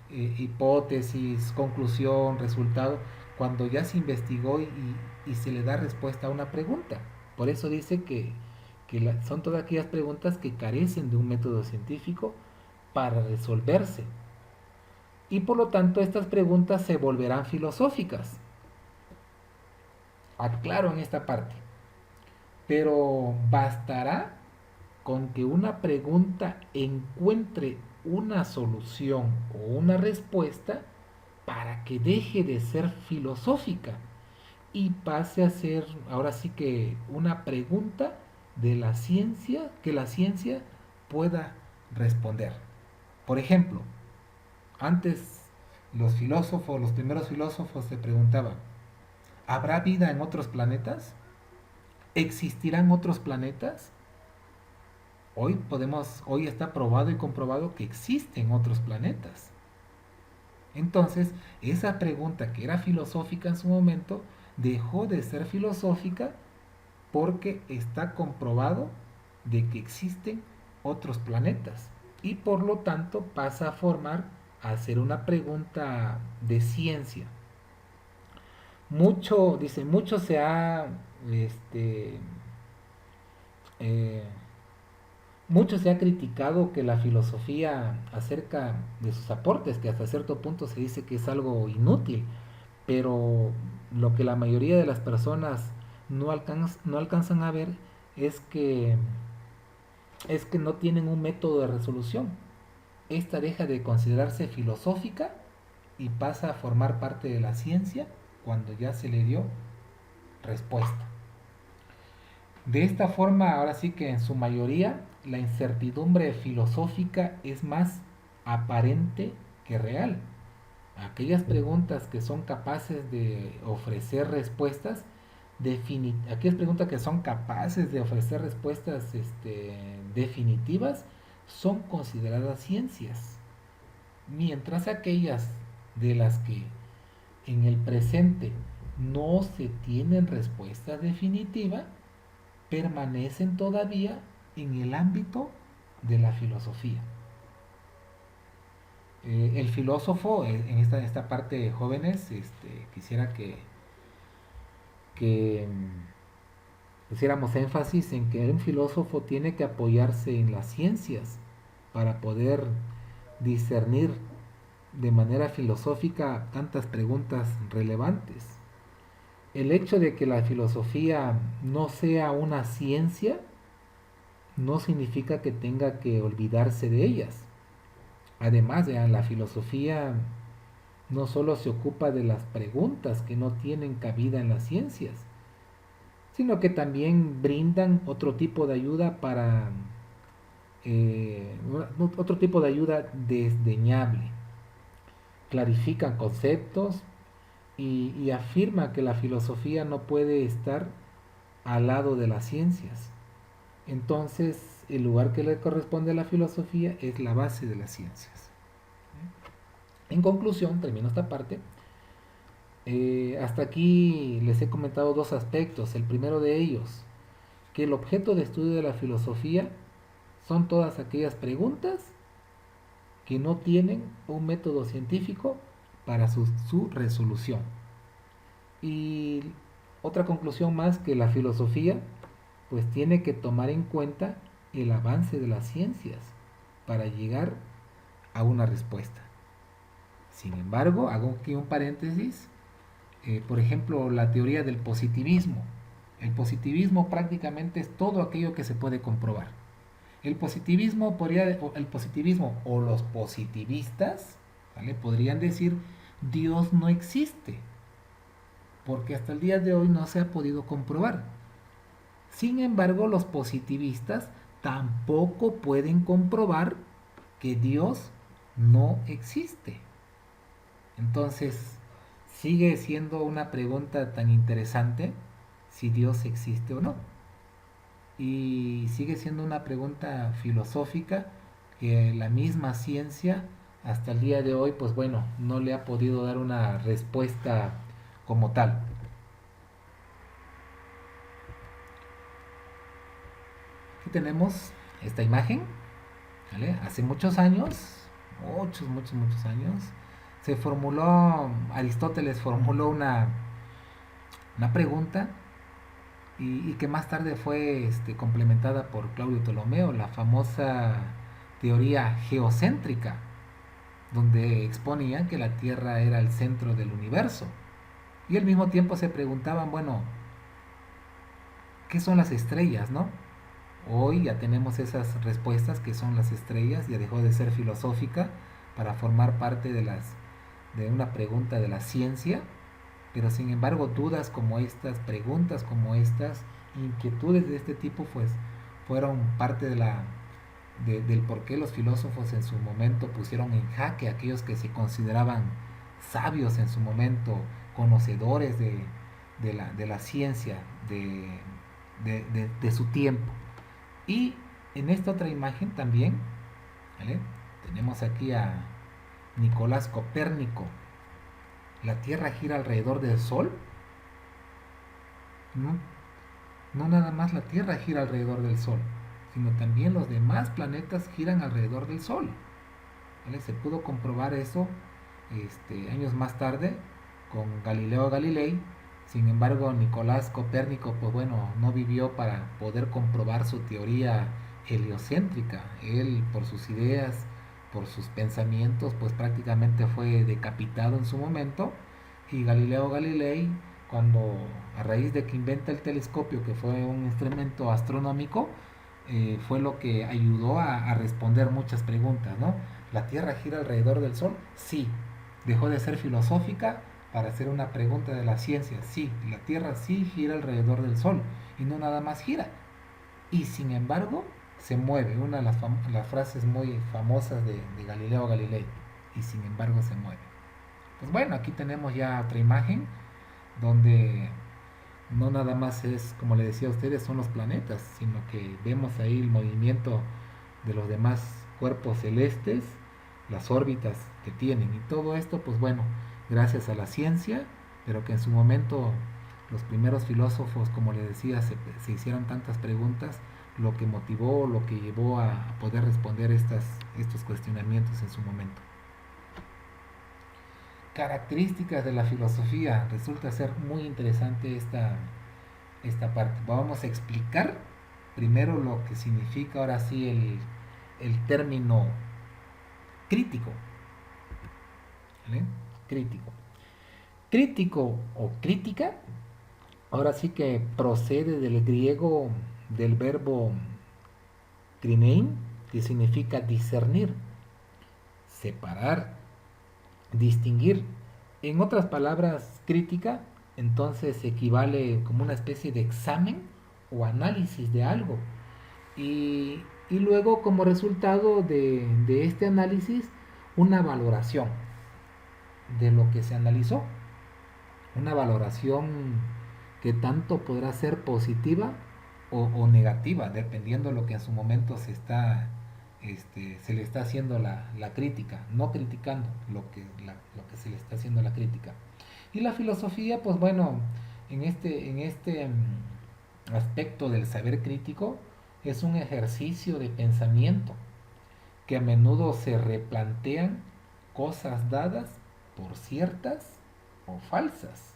hipótesis, conclusión, resultado, cuando ya se investigó y se le da respuesta a una pregunta. Por eso dice que son todas aquellas preguntas que carecen de un método científico para resolverse. Y por lo tanto estas preguntas se volverán filosóficas. Aclaro en esta parte. Pero bastará con que una pregunta encuentre una solución o una respuesta para que deje de ser filosófica y pase a ser ahora sí que una pregunta de la ciencia que la ciencia pueda responder. Por ejemplo, antes los primeros filósofos se preguntaban, ¿habrá vida en otros planetas? ¿Existirán otros planetas? Hoy está probado y comprobado que existen otros planetas. Entonces, esa pregunta que era filosófica en su momento, dejó de ser filosófica porque está comprobado de que existen otros planetas y por lo tanto pasa a ser una pregunta de ciencia. Mucho se ha, este, eh, mucho se ha criticado que la filosofía acerca de sus aportes, que hasta cierto punto se dice que es algo inútil, pero lo que la mayoría de las personas no alcanzan a ver es que, es que no tienen un método de resolución. Esta deja de considerarse filosófica y pasa a formar parte de la ciencia cuando ya se le dio respuesta. De esta forma, ahora sí que en su mayoría, la incertidumbre filosófica es más aparente que real. Aquellas preguntas que son capaces de ofrecer respuestas, aquellas preguntas que son capaces de ofrecer respuestas definitivas, son consideradas ciencias, mientras aquellas de las que en el presente no se tienen respuesta definitiva, permanecen todavía en el ámbito de la filosofía. El filósofo, en esta parte de jóvenes, quisiera que pusiéramos énfasis en que un filósofo tiene que apoyarse en las ciencias para poder discernir de manera filosófica tantas preguntas relevantes. El hecho de que la filosofía no sea una ciencia no significa que tenga que olvidarse de ellas. Además, la filosofía no solo se ocupa de las preguntas que no tienen cabida en las ciencias, sino que también brindan otro tipo de ayuda otro tipo de ayuda desdeñable. Clarifican conceptos y afirma que la filosofía no puede estar al lado de las ciencias. Entonces, el lugar que le corresponde a la filosofía es la base de las ciencias. En conclusión, termino esta parte. Hasta aquí les he comentado dos aspectos. El primero de ellos, que el objeto de estudio de la filosofía son todas aquellas preguntas que no tienen un método científico para su resolución. Y otra conclusión más, que la filosofía pues tiene que tomar en cuenta el avance de las ciencias para llegar a una respuesta. Sin embargo, hago aquí un paréntesis, por ejemplo, la teoría del positivismo. El positivismo prácticamente es todo aquello que se puede comprobar. El positivismo o los positivistas, ¿vale?, podrían decir Dios no existe, porque hasta el día de hoy no se ha podido comprobar. Sin embargo, los positivistas tampoco pueden comprobar que Dios no existe. Entonces, sigue siendo una pregunta tan interesante si Dios existe o no. Y sigue siendo una pregunta filosófica que la misma ciencia hasta el día de hoy, pues bueno, no le ha podido dar una respuesta como tal. Aquí tenemos esta imagen, ¿vale? Hace muchos años, muchos años, Aristóteles formuló una pregunta y que más tarde fue complementada por Claudio Ptolomeo, la famosa teoría geocéntrica, donde exponía que la Tierra era el centro del universo. Y al mismo tiempo se preguntaban, bueno, ¿qué son las estrellas, no? Hoy ya tenemos esas respuestas, que son las estrellas, ya dejó de ser filosófica para formar parte de una pregunta de la ciencia, pero sin embargo dudas como estas, preguntas como estas, inquietudes de este tipo, pues fueron parte del por qué los filósofos en su momento pusieron en jaque a aquellos que se consideraban sabios en su momento, conocedores de la ciencia de su tiempo. Y En esta otra imagen también, ¿vale? Tenemos aquí a Nicolás Copérnico. ¿La Tierra gira alrededor del Sol? No, no nada más la Tierra gira alrededor del Sol, sino también los demás planetas giran alrededor del Sol. ¿Vale? Se pudo comprobar eso años más tarde con Galileo Galilei. Sin embargo, Nicolás Copérnico, pues bueno, no vivió para poder comprobar su teoría heliocéntrica. Él, por sus ideas, por sus pensamientos, pues prácticamente fue decapitado en su momento. Y Galileo Galilei, cuando a raíz de que inventa el telescopio, que fue un instrumento astronómico, fue lo que ayudó a responder muchas preguntas, ¿no? ¿La Tierra gira alrededor del Sol? Sí. Dejó de ser filosófica para hacer una pregunta de la ciencia. Sí, la Tierra sí gira alrededor del Sol y no nada más gira. Y sin embargo, se mueve. Una de las frases muy famosas de Galileo Galilei. Y sin embargo se mueve. Pues bueno, aquí tenemos ya otra imagen donde no nada más es, como le decía a ustedes, son los planetas, sino que vemos ahí el movimiento de los demás cuerpos celestes, las órbitas que tienen y todo esto, pues bueno, gracias a la ciencia, pero que en su momento los primeros filósofos, como le decía, se hicieron tantas preguntas, lo que motivó, lo que llevó a poder responder estos cuestionamientos en su momento. Características de la filosofía, resulta ser muy interesante esta parte. Vamos a explicar primero lo que significa ahora sí el término crítico. ¿Vale? Crítico. Crítico o crítica, ahora sí que procede del griego del verbo krinein, que significa discernir, separar, distinguir. En otras palabras, crítica entonces equivale como una especie de examen o análisis de algo. Y luego como resultado de este análisis, una valoración de lo que se analizó. Una valoración que tanto podrá ser positiva o negativa, dependiendo de lo que en su momento se le está haciendo la crítica, no criticando lo que se le está haciendo la crítica. Y la filosofía, pues bueno, en este aspecto del saber crítico, es un ejercicio de pensamiento que a menudo se replantean cosas dadas por ciertas o falsas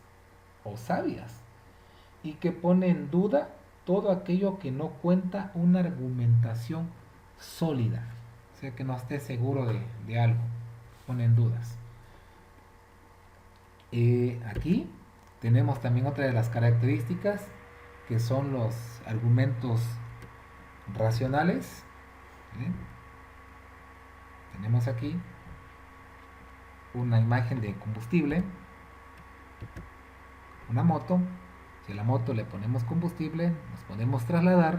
o sabias y que pone en duda todo aquello que no cuenta una argumentación sólida, o sea, que no esté seguro de algo, pone en dudas. Aquí tenemos también otra de las características que son los argumentos racionales. ¿Sí? Tenemos aquí una imagen de combustible, una moto. Si a la moto le ponemos combustible, nos podemos trasladar,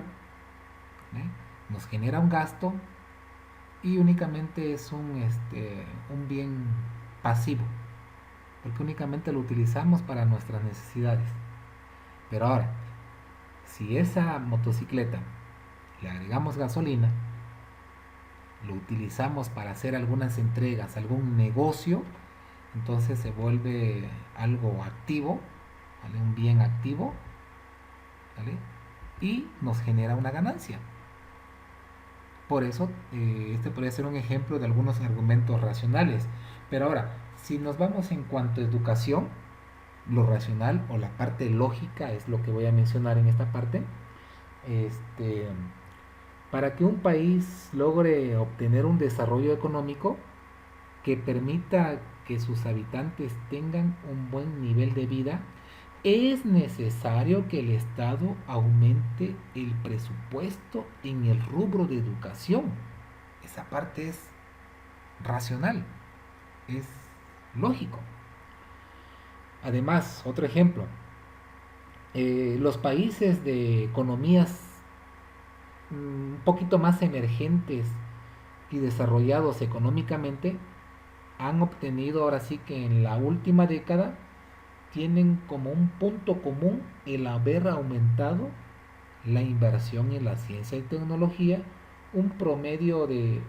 ¿eh? Nos genera un gasto y únicamente es un bien pasivo, porque únicamente lo utilizamos para nuestras necesidades. Pero ahora, si esa motocicleta le agregamos gasolina, lo utilizamos para hacer algunas entregas, algún negocio, entonces se vuelve algo activo, ¿vale? Un bien activo, ¿vale? Y nos genera una ganancia. Por eso, este podría ser un ejemplo de algunos argumentos racionales. Pero ahora, si nos vamos en cuanto a educación, lo racional o la parte lógica es lo que voy a mencionar en esta parte. Para que un país logre obtener un desarrollo económico que permita que sus habitantes tengan un buen nivel de vida, es necesario que el Estado aumente el presupuesto en el rubro de educación. Esa parte es racional, es lógico. Además, otro ejemplo, los países de economías un poquito más emergentes y desarrollados económicamente han obtenido ahora sí que en la última década tienen como un punto común el haber aumentado la inversión en la ciencia y tecnología un promedio de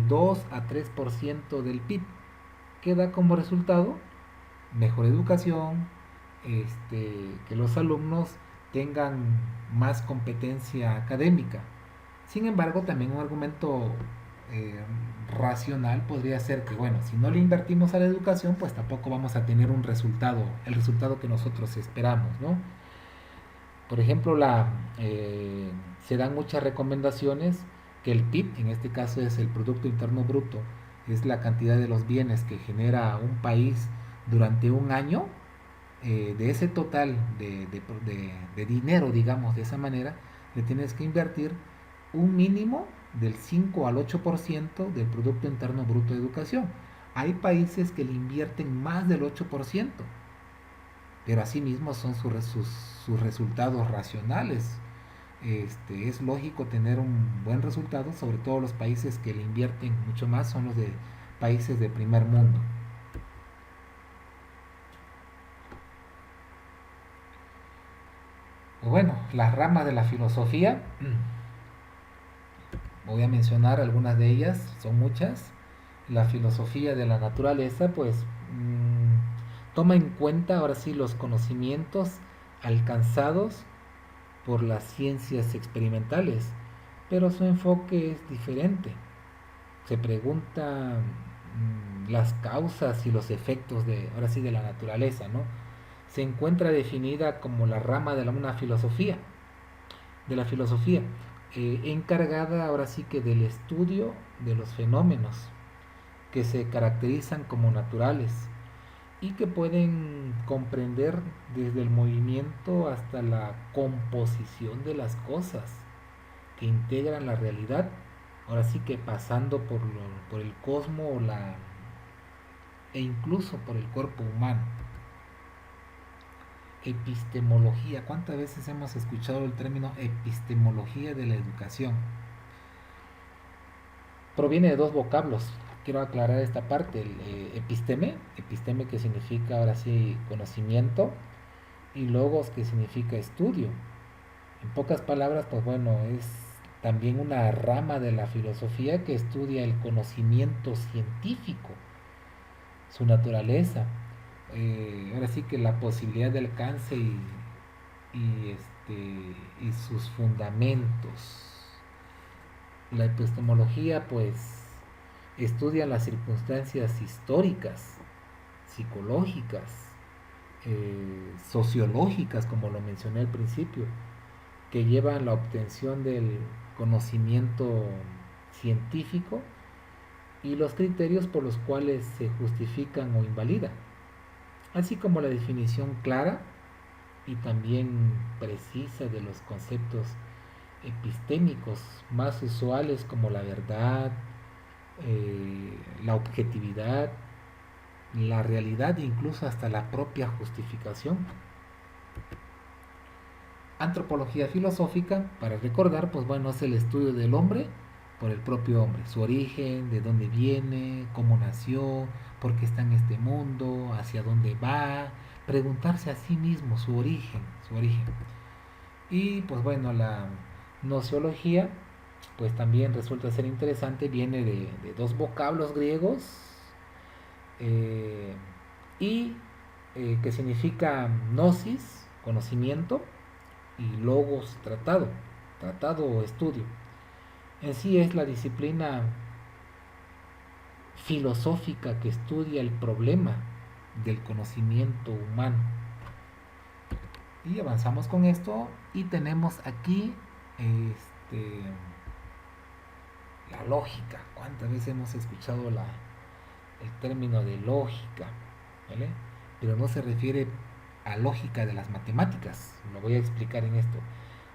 2 a 3% del PIB, que da como resultado mejor educación, que los alumnos tengan más competencia académica. Sin embargo, también un argumento eh, racional podría ser que, bueno, si no le invertimos a la educación, pues tampoco vamos a tener un resultado, el resultado que nosotros esperamos, ¿no? Por ejemplo, se dan muchas recomendaciones que el PIB, en este caso es el Producto Interno Bruto, es la cantidad de los bienes que genera un país durante un año. De ese total de dinero, digamos de esa manera, le tienes que invertir un mínimo del 5 al 8% del Producto Interno Bruto de educación. Hay países que le invierten más del 8%, pero asimismo son sus resultados racionales. Es lógico tener un buen resultado, sobre todo los países que le invierten mucho más son los de países de primer mundo. Bueno, las ramas de la filosofía, voy a mencionar algunas de ellas, son muchas. La filosofía de la naturaleza, pues toma en cuenta ahora sí los conocimientos alcanzados por las ciencias experimentales, pero su enfoque es diferente. Se pregunta las causas y los efectos de, ahora sí, de la naturaleza, ¿no? Se encuentra definida como la rama de una filosofía, encargada ahora sí que del estudio de los fenómenos que se caracterizan como naturales y que pueden comprender desde el movimiento hasta la composición de las cosas que integran la realidad, ahora sí que pasando por el cosmos e incluso por el cuerpo humano. Epistemología, ¿cuántas veces hemos escuchado el término epistemología de la educación? Proviene de dos vocablos. Quiero aclarar esta parte, el episteme que significa ahora sí conocimiento, y logos que significa estudio. En pocas palabras, pues bueno, es también una rama de la filosofía que estudia el conocimiento científico, su naturaleza, ahora sí que la posibilidad de alcance y sus fundamentos. La epistemología pues estudia las circunstancias históricas, psicológicas, sociológicas, como lo mencioné al principio, que llevan a la obtención del conocimiento científico y los criterios por los cuales se justifican o invalidan, así como la definición clara y también precisa de los conceptos epistémicos más usuales como la verdad, la objetividad, la realidad e incluso hasta la propia justificación. Antropología filosófica, para recordar, pues bueno, es el estudio del hombre por el propio hombre, su origen, de dónde viene, cómo nació, por qué está en este mundo, hacia dónde va, preguntarse a sí mismo su origen. Y pues bueno, la nociología, pues también resulta ser interesante, viene de dos vocablos griegos, eh, y que significa gnosis, conocimiento, y logos, tratado o estudio. En sí es la disciplina filosófica que estudia el problema del conocimiento humano. Y avanzamos con esto y tenemos aquí la lógica. ¿Cuántas veces hemos escuchado el término de lógica? ¿Vale? Pero no se refiere a lógica de las matemáticas. Lo voy a explicar en esto.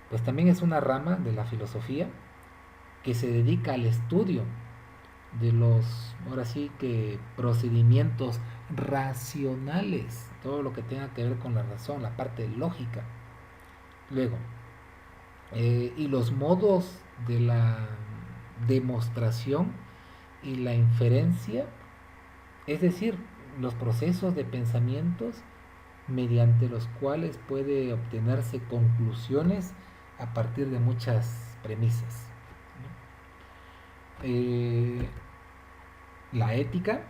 Pues también es una rama de la filosofía que se dedica al estudio de los, ahora sí que, procedimientos racionales, todo lo que tenga que ver con la razón, la parte lógica. Luego, y los modos de la demostración y la inferencia, es decir, los procesos de pensamientos mediante los cuales puede obtenerse conclusiones a partir de muchas premisas. Eh, la ética,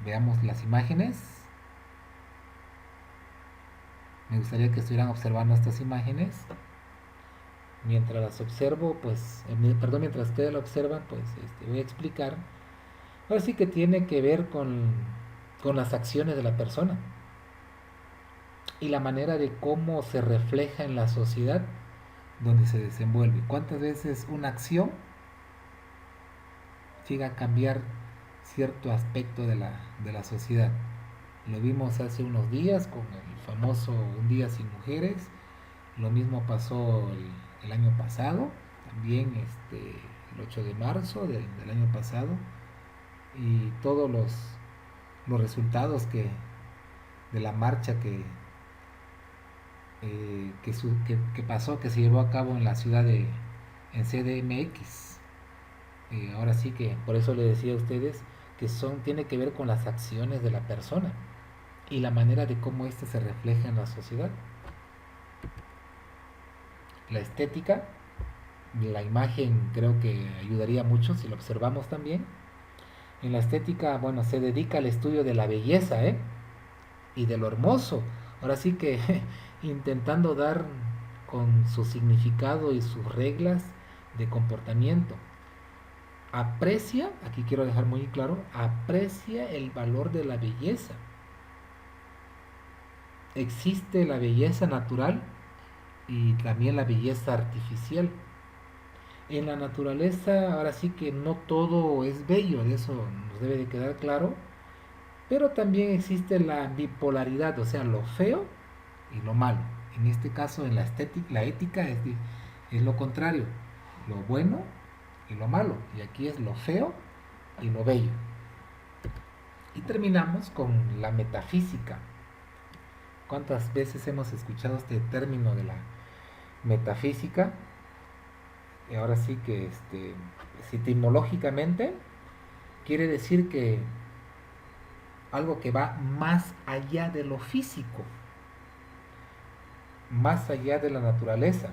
veamos las imágenes. Me gustaría que estuvieran observando estas imágenes. Mientras las observo, pues, perdón, mientras ustedes la observan, pues voy a explicar. Ahora sí que tiene que ver con las acciones de la persona y la manera de cómo se refleja en la sociedad donde se desenvuelve. ¿Cuántas veces una acción llega a cambiar cierto aspecto de la sociedad? Lo vimos hace unos días con el famoso Un Día Sin Mujeres. Lo mismo pasó el año pasado, también el 8 de marzo del año pasado. Y todos los resultados de la marcha que pasó, que se llevó a cabo en la ciudad en CDMX. Ahora sí que por eso le decía a ustedes que tiene que ver con las acciones de la persona y la manera de cómo ésta se refleja en la sociedad. La estética, la imagen creo que ayudaría mucho si lo observamos también. En la estética, bueno, se dedica al estudio de la belleza, y de lo hermoso. Ahora sí que intentando dar con su significado y sus reglas de comportamiento. Aprecia, aquí quiero dejar muy claro, aprecia el valor de la belleza. Existe la belleza natural y también la belleza artificial. En la naturaleza, ahora sí que no todo es bello, de eso nos debe de quedar claro, pero también existe la bipolaridad, o sea, lo feo y lo malo. En este caso, en la estética, la ética es lo contrario, lo bueno y lo malo. Y aquí es lo feo y lo bello. Y terminamos con la metafísica. ¿Cuántas veces hemos escuchado este término de la metafísica? Y ahora sí que etimológicamente quiere decir que algo que va más allá de lo físico, más allá de la naturaleza,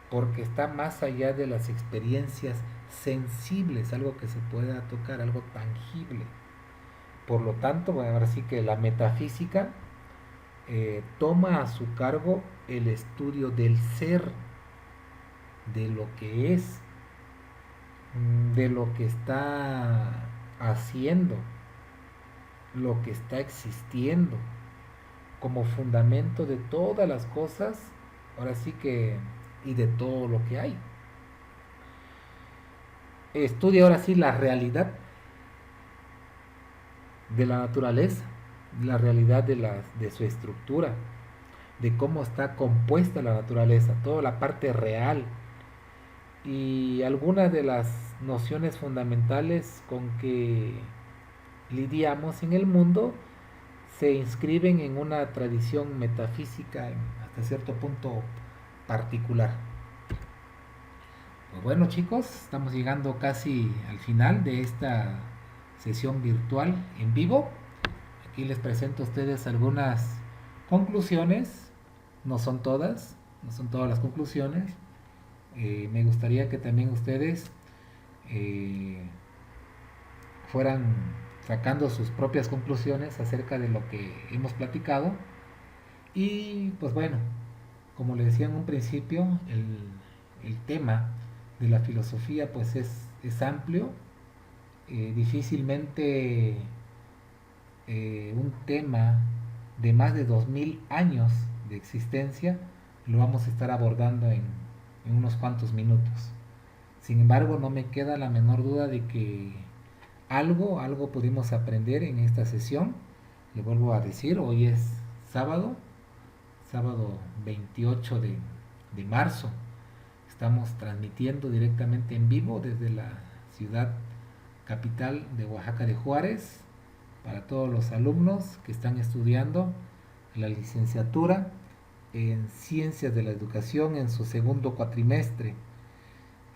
porque está más allá de las experiencias sensibles, algo que se pueda tocar, algo tangible. Por lo tanto, bueno, ahora sí que la metafísica toma a su cargo el estudio del ser, de lo que es, de lo que está haciendo, lo que está existiendo, como fundamento de todas las cosas, ahora sí que, y de todo lo que hay. Estudia ahora sí la realidad de la naturaleza, la realidad de su estructura, de cómo está compuesta la naturaleza, toda la parte real y algunas de las nociones fundamentales con que lidiamos en el mundo se inscriben en una tradición metafísica hasta cierto punto particular. Pues bueno, chicos, estamos llegando casi al final de esta sesión virtual en vivo. Aquí les presento a ustedes algunas conclusiones, no son todas, no son todas las conclusiones. Me gustaría que también ustedes fueran sacando sus propias conclusiones acerca de lo que hemos platicado. Y pues bueno, como le decía en un principio, el tema de la filosofía pues es amplio. Difícilmente un tema de más de 2000 años de existencia lo vamos a estar abordando en unos cuantos minutos. Sin embargo, no me queda la menor duda de que algo pudimos aprender en esta sesión. Le vuelvo a decir, hoy es sábado 28 de marzo. Estamos transmitiendo directamente en vivo desde la ciudad capital de Oaxaca de Juárez para todos los alumnos que están estudiando la licenciatura en Ciencias de la Educación en su segundo cuatrimestre.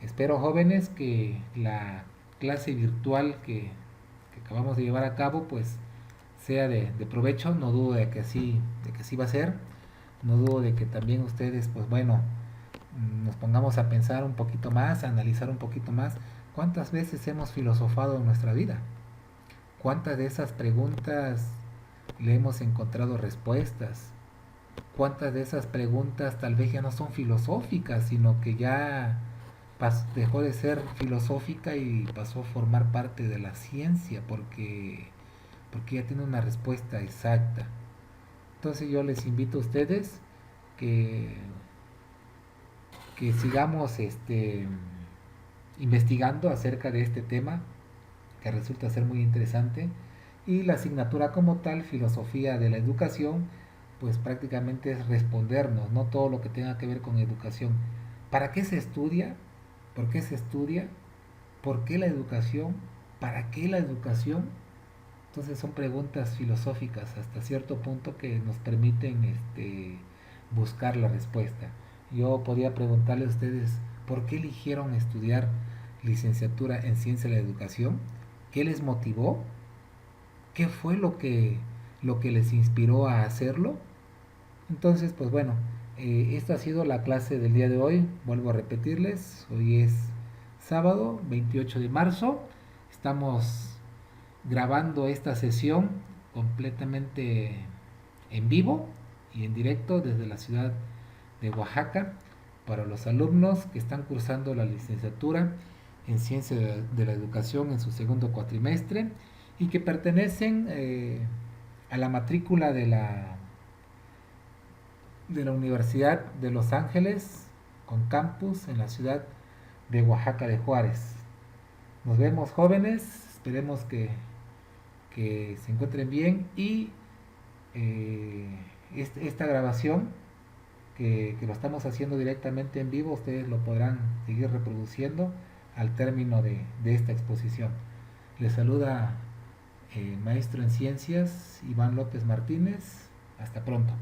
Espero, jóvenes, que la clase virtual que acabamos de llevar a cabo pues sea de provecho. No dudo de que así va a ser. No dudo de que también ustedes pues bueno nos pongamos a pensar un poquito más, a analizar un poquito más ¿Cuántas veces hemos filosofado en nuestra vida? ¿Cuántas de esas preguntas le hemos encontrado respuestas? ¿Cuántas de esas preguntas tal vez ya no son filosóficas, sino que ya dejó de ser filosófica y pasó a formar parte de la ciencia porque ya tiene una respuesta exacta? Entonces yo les invito a ustedes que, que sigamos investigando acerca de este tema que resulta ser muy interesante, y la asignatura como tal, filosofía de la educación, pues prácticamente es respondernos, no todo lo que tenga que ver con educación. ¿Para qué se estudia? ¿Por qué se estudia? ¿Por qué la educación? ¿Para qué la educación? Entonces son preguntas filosóficas hasta cierto punto que nos permiten buscar la respuesta. Yo podría preguntarle a ustedes, ¿por qué eligieron estudiar licenciatura en ciencia de la educación? ¿Qué les motivó? ¿Qué fue lo que les inspiró a hacerlo? Entonces, pues bueno, esta ha sido la clase del día de hoy. Vuelvo a repetirles, hoy es sábado 28 de marzo. Estamos grabando esta sesión completamente en vivo y en directo desde la ciudad de Oaxaca para los alumnos que están cursando la licenciatura en Ciencia de la Educación en su segundo cuatrimestre y que pertenecen a la matrícula de la Universidad de Los Ángeles con campus en la ciudad de Oaxaca de Juárez. Nos vemos, jóvenes, esperemos que se encuentren bien y esta grabación que lo estamos haciendo directamente en vivo, ustedes lo podrán seguir reproduciendo al término de esta exposición. Les saluda maestro en ciencias Iván López Martínez. Hasta pronto.